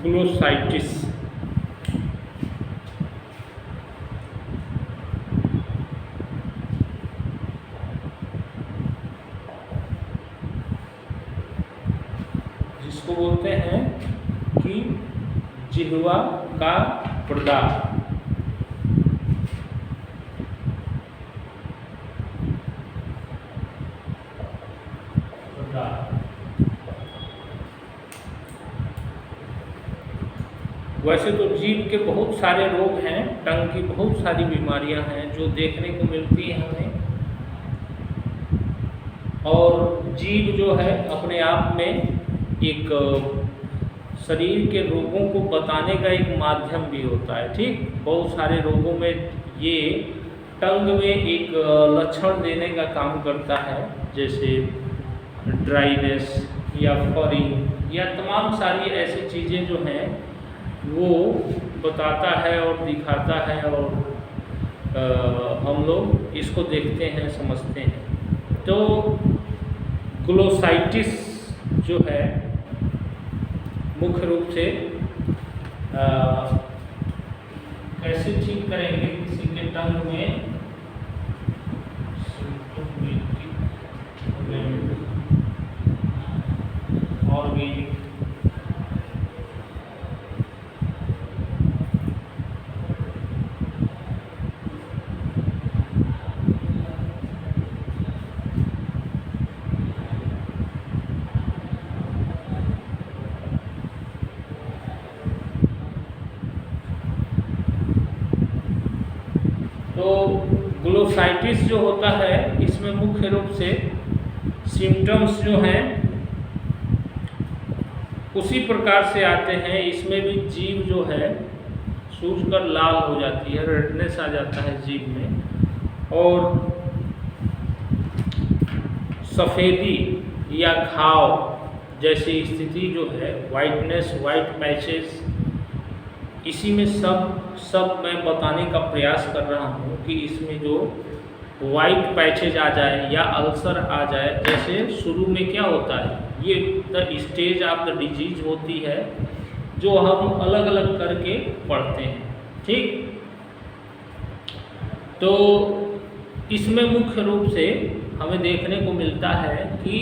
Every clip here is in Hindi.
ग्लोसाइटिस। जिसको बोलते हैं कि जिह्वा का प्रदाह। वैसे तो जीभ के बहुत सारे रोग हैं, टंग की बहुत सारी बीमारियां हैं जो देखने को मिलती हैं हमें, और जीभ जो है अपने आप में एक शरीर के रोगों को बताने का एक माध्यम भी होता है। ठीक, बहुत सारे रोगों में ये टंग में एक लक्षण देने का काम करता है, जैसे ड्राइनेस या फरिंग या तमाम सारी ऐसी चीज़ें जो हैं वो बताता है और दिखाता है, और हम लोग इसको देखते हैं, समझते हैं। तो ग्लोसाइटिस जो है मुख्य रूप से कैसे ठीक करेंगे किसी के टंग में ऑर्गेनिक तो ग्लोसाइटिस जो होता है इसमें मुख्य रूप से सिम्टम्स जो हैं उसी प्रकार से आते हैं। इसमें भी जीभ जो है सूजकर लाल हो जाती है, रेडनेस आ जाता है जीभ में, और सफ़ेदी या घाव जैसी स्थिति जो है, वाइटनेस, वाइट पैचेस, इसी में सब मैं बताने का प्रयास कर रहा हूँ कि इसमें जो वाइट पैचेज आ जाए या अल्सर आ जाए, जैसे शुरू में क्या होता है, ये the stage of the disease होती है जो हम अलग अलग करके पढ़ते हैं। ठीक, तो इसमें मुख्य रूप से हमें देखने को मिलता है कि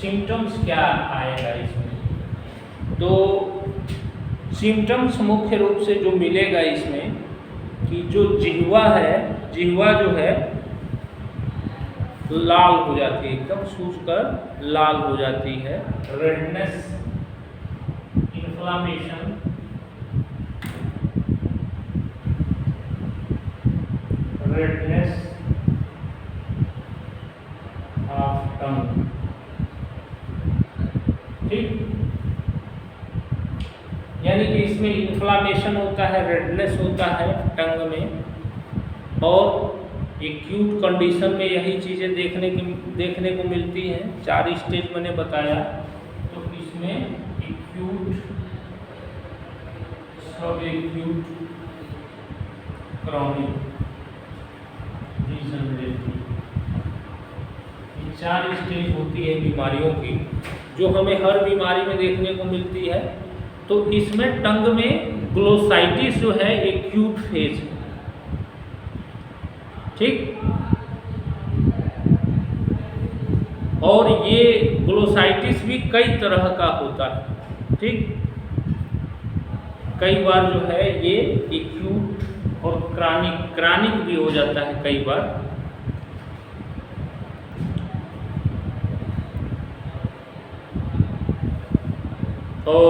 सिम्टम्स क्या आएगा इसमें। तो सिम्टम्स मुख्य रूप से जो मिलेगा इसमें कि जो जिह्वा है, जिह्वा जो है लाल हो जाती है, एकदम सूजकर लाल हो जाती है। Redness, inflammation, redness of tongue. ठीक, यानी कि इसमें इन्फ्लामेशन होता है, रेडनेस होता है टंग में, और एक्यूट कंडीशन में यही चीज़ें देखने को मिलती हैं। 4 स्टेज मैंने बताया, तो इसमें एक्यूट, सब एक्यूट, क्रॉनिक, डिजनरेटिव, ये 4 स्टेज होती है बीमारियों की, जो हमें हर बीमारी में देखने को मिलती है। तो इसमें टंग में ग्लोसाइटिस जो है एक्यूट फेज है। ठीक, और ये ग्लोसाइटिस भी कई तरह का होता है। ठीक, कई बार जो है ये एक्यूट और क्रॉनिक भी हो जाता है कई बार। और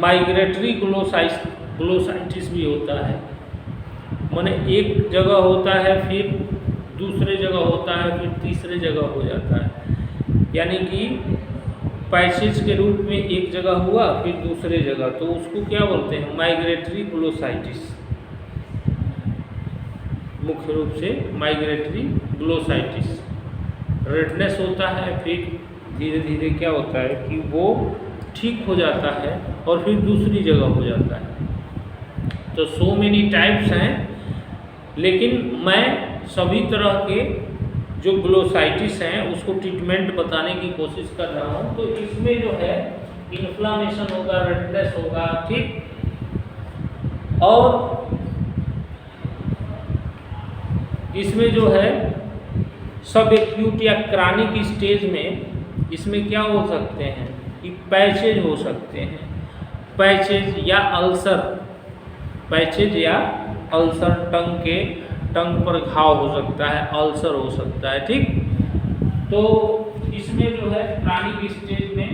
माइग्रेटरी ग्लोसाइटिस भी होता है, माने एक जगह होता है, फिर दूसरे जगह होता है, फिर तीसरे जगह हो जाता है। यानी कि पैचेज के रूप में एक जगह हुआ, फिर दूसरे जगह, तो उसको क्या बोलते हैं, माइग्रेटरी ग्लोसाइटिस। मुख्य रूप से माइग्रेटरी ग्लोसाइटिस। रेडनेस होता है, फिर धीरे धीरे क्या होता है कि वो ठीक हो जाता है और फिर दूसरी जगह हो जाता है। तो सो मेनी टाइप्स हैं, लेकिन मैं सभी तरह के जो ग्लोसाइटिस हैं उसको ट्रीटमेंट बताने की कोशिश कर रहा हूँ। तो इसमें जो है इन्फ्लामेशन होगा, रेडनेस होगा, ठीक। और इसमें जो है सब एक्यूट या क्रॉनिक स्टेज में इसमें क्या हो सकते हैं कि पैचेज हो सकते हैं, पैचेज या अल्सर, पैचेज या अल्सर, टंग पर घाव हो सकता है, अल्सर हो सकता है, ठीक। तो इसमें जो है क्रॉनिक स्टेज में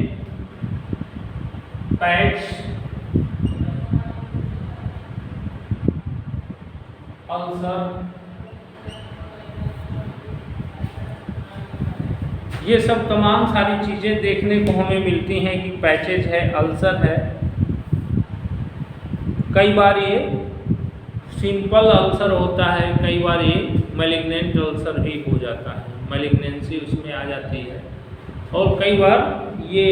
पैच, अल्सर, ये सब तमाम सारी चीज़ें देखने को हमें मिलती हैं कि पैचेज है, अल्सर है। कई बार ये सिंपल अल्सर होता है, कई बार ये मैलिग्नेंट अल्सर भी हो जाता है, मैलिग्नेंसी उसमें आ जाती है। और कई बार ये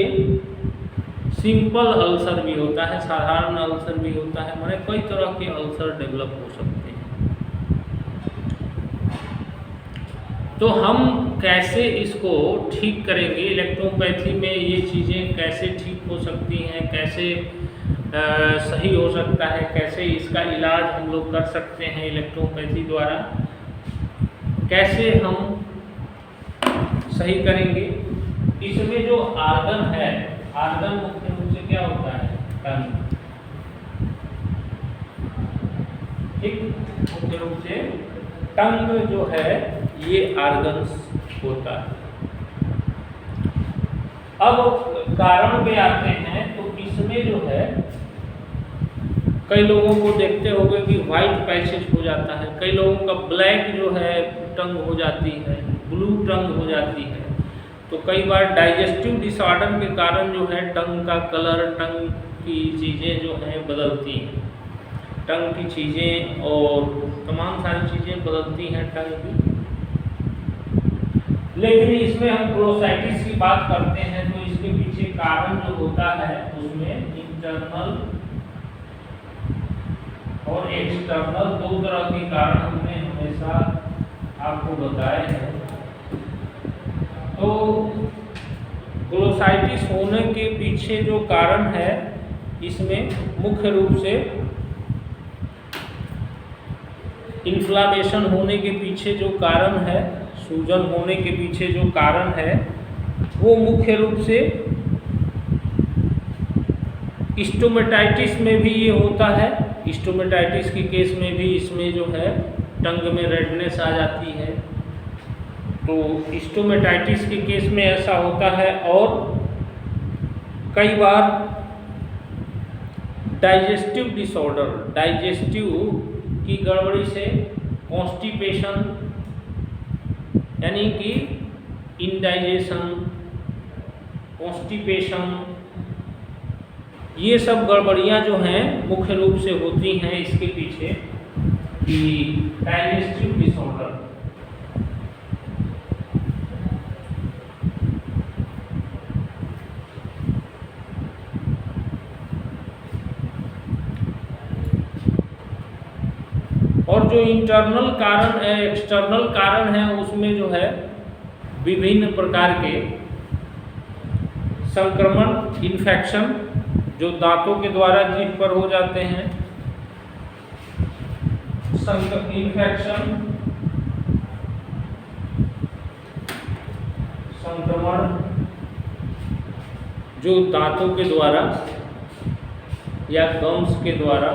सिंपल अल्सर भी होता है, साधारण अल्सर भी होता है, माने कई तरह के अल्सर डेवलप हो सकते हैं। तो हम कैसे इसको ठीक करेंगे, इलेक्ट्रोपैथी में ये चीज़ें कैसे ठीक हो सकती हैं, कैसे सही हो सकता है, कैसे इसका इलाज हम लोग कर सकते हैं इलेक्ट्रोपैथी द्वारा, कैसे हम सही करेंगे। इसमें जो आर्गन है, आर्गन मुख्य रूप से क्या होता है, टंग, ठीक। मुख्य रूप से टंग जो है ये आर्गन्स होता है। अब कारण पे आते हैं, तो इसमें जो है कई लोगों को देखते होंगे कि वाइट पैचेज हो जाता है, कई लोगों का ब्लैक जो है टंग हो जाती है, ब्लू टंग हो जाती है। तो कई बार डाइजेस्टिव डिसऑर्डर के कारण जो है टंग का कलर, टंग की चीज़ें जो हैं बदलती हैं, टंग की चीज़ें और तमाम सारी चीज़ें बदलती हैं टंग की। लेकिन इसमें हम ग्लोसाइटिस की बात करते हैं तो इसके पीछे कारण जो होता है उसमें इंटरनल और एक्सटर्नल दो तरह के कारण हमने हमेशा आपको बताए हैं। तो ग्लोसाइटिस होने के पीछे जो कारण है इसमें मुख्य रूप से इन्फ्लामेशन होने के पीछे जो कारण है, सूजन होने के पीछे जो कारण है वो मुख्य रूप से स्टोमेटाइटिस में भी ये होता है। स्टोमेटाइटिस के केस में भी इसमें जो है टंग में रेडनेस आ जाती है, तो स्टोमेटाइटिस के केस में ऐसा होता है। और कई बार डाइजेस्टिव डिसऑर्डर, डाइजेस्टिव की गड़बड़ी से कॉन्स्टिपेशन यानी कि इंडाइजेशन, कॉन्स्टिपेशन, ये सब गड़बड़ियाँ जो हैं मुख्य रूप से होती हैं इसके पीछे कि डाइजेस्टिव डिसऑर्डर। और जो इंटरनल कारण है, एक्सटर्नल कारण है, उसमें जो है विभिन्न प्रकार के संक्रमण, इन्फेक्शन जो दांतों के द्वारा जीभ पर हो जाते हैं, इन्फेक्शन, संक्रमण जो दांतों के द्वारा या गम्स के द्वारा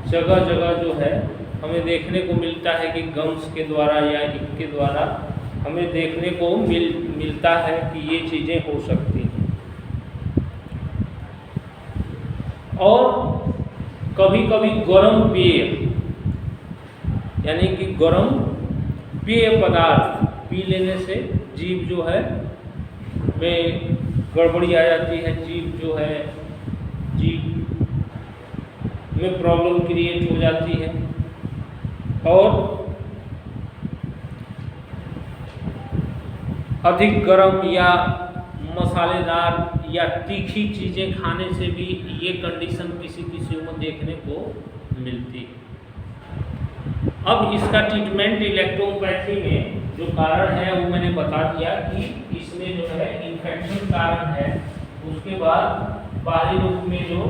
जगह जगह जो है हमें देखने को मिलता है कि गम्स के द्वारा या इनके द्वारा हमें देखने को मिलता है कि ये चीज़ें हो सकती हैं। और कभी कभी गर्म पेय यानी कि गर्म पेय पदार्थ पी लेने से जीभ जो है में गड़बड़ी आ जाती है, जीभ जो है जीभ में प्रॉब्लम क्रिएट हो जाती है। और अधिक गर्म या मसालेदार या तीखी चीज़ें खाने से भी ये कंडीशन किसी किसी में देखने को मिलती है। अब इसका ट्रीटमेंट इलेक्ट्रोपैथी में जो कारण है वो मैंने बता दिया कि इसमें जो है इन्फेक्शन कारण है उसके बाद बाहरी रूप में जो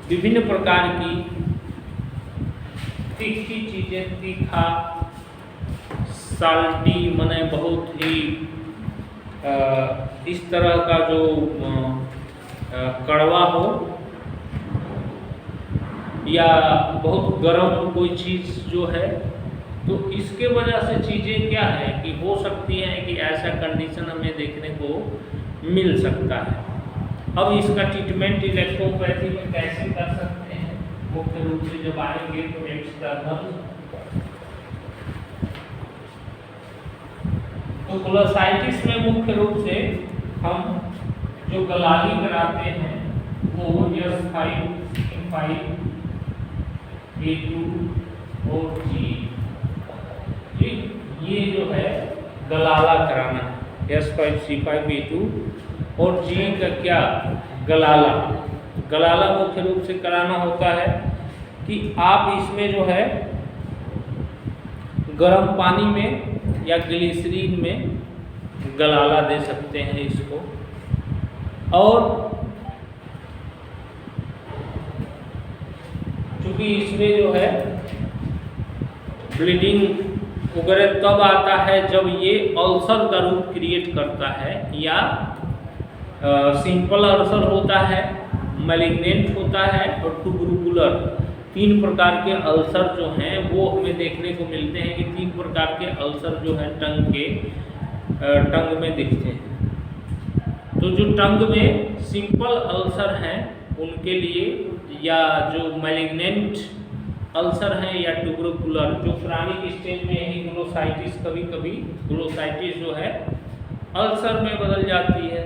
विभिन्न प्रकार की तीखी चीजें, तीखा, साल्टी माने बहुत ही इस तरह का जो कड़वा हो, या बहुत गर्म कोई चीज़ जो है, तो इसके वजह से चीज़ें क्या है कि हो सकती हैं कि ऐसा कंडीशन हमें देखने को मिल सकता है। अब इसका ट्रीटमेंट इलेक्ट्रोपैथी में कैसे कर सकते हैं, मुख्य रूप से जब आएंगे तो एक्सटर्नल, तो ग्लोसाइटिस में मुख्य रूप से हम जो गलाली कराते हैं वो S5C5A2 और G, ये जो है गलाला कराना है। S5C5A2 और G का क्या, गलाला। गलाला मुख्य रूप से कराना होता है कि आप इसमें जो है गर्म पानी में या ग्लिसरीन में गलाला दे सकते हैं इसको, और चूंकि इसमें जो है ब्लीडिंग वगैरह तब आता है जब ये अल्सर का रूप क्रिएट करता है, या सिंपल अल्सर होता है, मैलिग्नेंट होता है और ट्यूबरकुलर। 3 प्रकार के अल्सर जो हैं वो हमें देखने को मिलते हैं कि 3 प्रकार के अल्सर जो है टंग में दिखते हैं। तो जो टंग में सिंपल अल्सर हैं उनके लिए, या जो मैलिग्नेंट अल्सर हैं या ट्यूबरकुलर, जो क्रानिक स्टेज में यही ग्लोसाइटिस, कभी कभी ग्लोसाइटिस जो है अल्सर में बदल जाती है,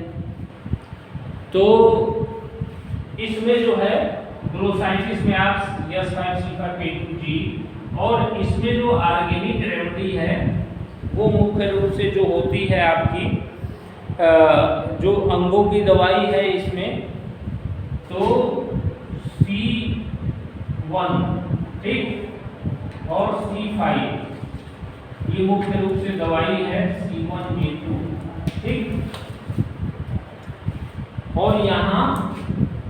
तो इसमें जो है ग्लोसाइटिस में आप S5C5A2G, और इसमें जो ऑर्गेनिक रेमेडी है वो मुख्य रूप से जो होती है आपकी जो अंगों की दवाई है इसमें, तो C1, ठीक, और C5, ये मुख्य रूप से दवाई है C1A2, ठीक। और यहाँ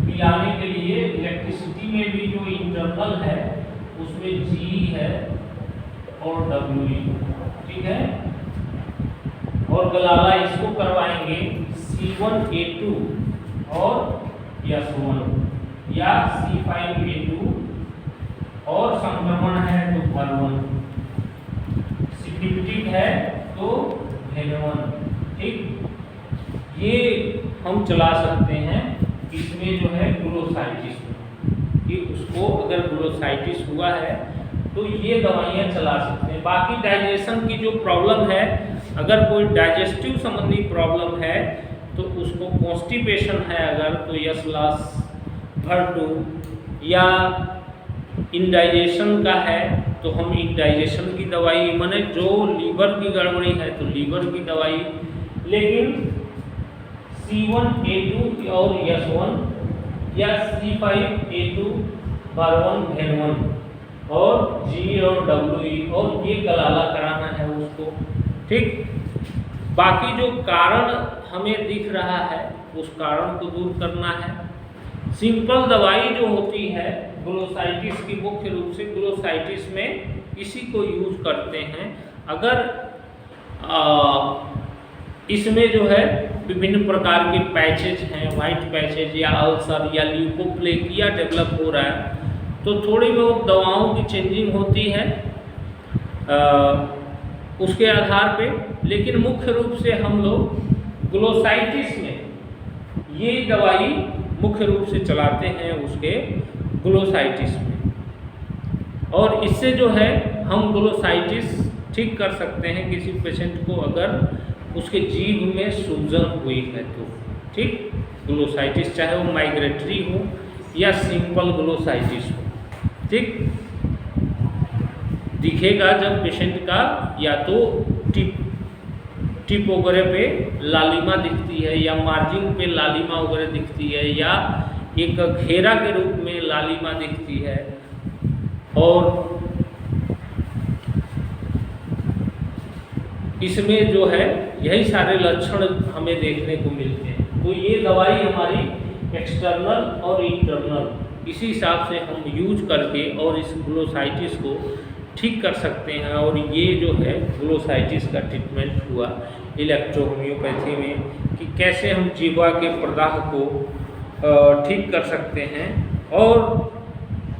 पिलाने के लिए इलेक्ट्रिसिटी में भी जो इंटरनल है उसमें G है और WE, ठीक है। और गलाला इसको करवाएंगे C1A2 और S1 या C5A2, और संक्रमण है तो R1, सिम्प्टमेटिक है तो N1, ठीक। ये हम चला सकते हैं इसमें जो है ग्लोसाइटिस में, कि उसको अगर ग्लोसाइटिस हुआ है तो ये दवाइयाँ चला सकते हैं। बाकी डाइजेशन की जो प्रॉब्लम है, अगर कोई डाइजेस्टिव संबंधी प्रॉब्लम है तो उसको, कॉन्स्टिपेशन है अगर, तो S/2, या इंडाइजेशन का है तो हम इंडाइजेशन की दवाई, माने जो लीवर की गड़बड़ी है तो लीवर की दवाई। लेकिन C1A2 और S1 या C5A2 R1 N1 और G और WE, और ये गलाला कराना है उसको, ठीक। बाकी जो कारण हमें दिख रहा है उस कारण को दूर करना है। सिंपल दवाई जो होती है ग्लोसाइटिस की, मुख्य रूप से ग्लोसाइटिस में इसी को यूज करते हैं। अगर इसमें जो है विभिन्न प्रकार के पैचेज हैं, वाइट पैचेज या अल्सर या ल्यूकोप्लेकिया डेवलप हो रहा है, तो थोड़ी बहुत दवाओं की चेंजिंग होती है उसके आधार पे। लेकिन मुख्य रूप से हम लोग ग्लोसाइटिस में ये दवाई मुख्य रूप से चलाते हैं उसके ग्लोसाइटिस में, और इससे जो है हम ग्लोसाइटिस ठीक कर सकते हैं किसी पेशेंट को अगर उसके जीभ में सूजन हुई है तो, ठीक। ग्लोसाइटिस चाहे वो माइग्रेटरी हो या सिंपल ग्लोसाइटिस हो, ठीक। दिखेगा जब पेशेंट का या तो टिप वगैरह पे लालिमा दिखती है, या मार्जिन पे लालिमा वगैरह दिखती है, या एक घेरा के रूप में लालिमा दिखती है, और इसमें जो है यही सारे लक्षण हमें देखने को मिलते हैं। तो ये दवाई हमारी एक्सटर्नल और इंटरनल इसी हिसाब से हम यूज करके और इस ग्लोसाइटिस को ठीक कर सकते हैं। और ये जो है ग्लोसाइटिस का ट्रीटमेंट हुआ इलेक्ट्रोहोम्योपैथी में कि कैसे हम जीवा के प्रदाह को ठीक कर सकते हैं और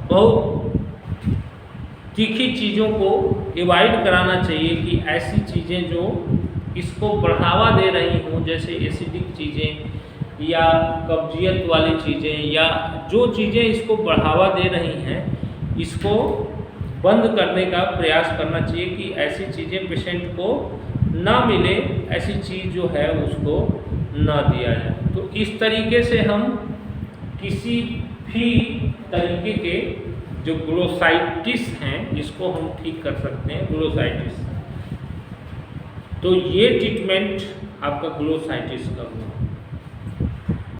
बहुत तीखी चीज़ों को अवॉइड कराना चाहिए कि ऐसी चीज़ें जो इसको बढ़ावा दे रही हों, जैसे एसिडिक चीज़ें या कब्जियत वाली चीज़ें या जो चीज़ें इसको बढ़ावा दे रही हैं, इसको बंद करने का प्रयास करना चाहिए कि ऐसी चीज़ें पेशेंट को ना मिले, ऐसी चीज़ जो है उसको ना दिया जाए। तो इस तरीके से हम किसी भी तरीके के जो ग्लोसाइटिस हैं इसको हम ठीक कर सकते हैं। ग्लोसाइटिस, तो ये ट्रीटमेंट आपका ग्लोसाइटिस का हुआ।